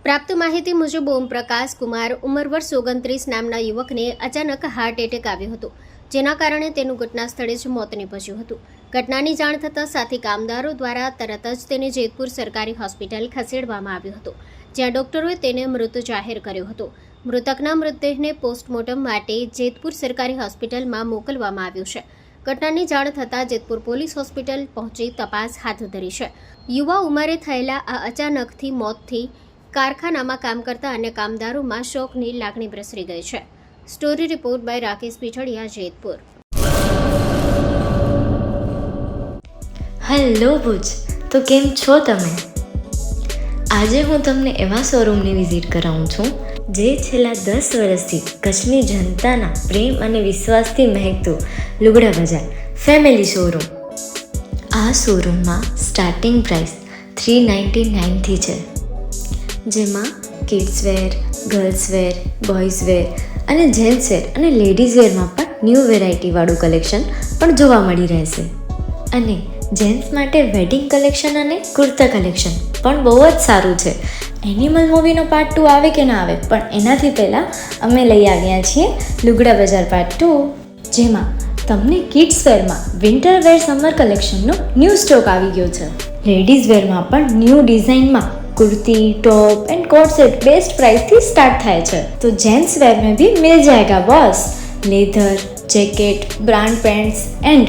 પ્રાપ્ત માહિતી મુજબ ઓમપ્રકાશ કુમાર ઉંમર વર્ષ 29 નામના યુવકને અચાનક હાર્ટ એટેક આવ્યો હતો, જેના કારણે તેનું ઘટના સ્થળે જ મોત નીપજ્યું હતું. ઘટનાની જાણ થતાં સાથી કામદારો દ્વારા તરત જ તેને જેતપુર સરકારી હોસ્પિટલ ખસેડવામાં આવ્યો હતો, જ્યાં ડોક્ટરોએ તેને મૃત જાહેર કર્યો હતો. મૃતકના મૃતદેહને પોસ્ટમોર્ટમ માટે જેતપુર સરકારી હોસ્પિટલમાં મોકલવામાં આવ્યો છે. ઘટનાની જાણ થતાં જેતપુર પોલીસ હોસ્પિટલ પહોંચી તપાસ હાથ ધરી છે. યુવા ઉંમરે થયેલા આ અચાનકથી મોતથી કારખાનામાં કામ કરતા અન્ય કામદારોમાં શોકની લાગણી પ્રસરી ગઈ છે. Story report by Rakesh Pichhadiya, Jetpur. Hello Bhuj, તો કેમ છો તમે? આજે હું તમને એવા શોરૂમની વિઝિટ કરાવું છું જે છેલ્લા 10 વર્ષથી કચ્છની જનતાના પ્રેમ અને વિશ્વાસથી મહેકતું લુગડા બજાર ફેમિલી શોરૂમ. આ શોરૂમમાં સ્ટાર્ટિંગ પ્રાઇસ 399થી છે, જેમાં kids wear, girls wear, boys wear અને જેન્ટ્સ વેર અને લેડીઝ વેરમાં પણ ન્યૂ વેરાયટીવાળું કલેક્શન પણ જોવા મળી રહેશે. અને જેન્ટ્સ માટે વેડિંગ કલેક્શન અને કુર્તા કલેક્શન પણ બહુ જ સારું છે. એનિમલ મૂવીનો પાર્ટ 2 આવે કે ના આવે, પણ એનાથી પહેલાં અમે લઈ આવ્યા છીએ લુગડા બજાર પાર્ટ 2, જેમાં તમને કિડ્સ વેરમાં વિન્ટર વેર સમર કલેક્શનનો ન્યૂ સ્ટોક આવી ગયો છે. લેડીઝ વેરમાં પણ ન્યૂ ડિઝાઇનમાં kurti, top and coat set best price थी स्टार्ट थाय छे. तो जेंट्स वेर में भी मिल जाएगा boss. Leather, jacket, brand pants and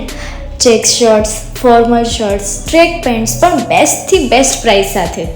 check shirts, formal shirts, track pants पर बेस्ट थी बेस्ट प्राइस साथे.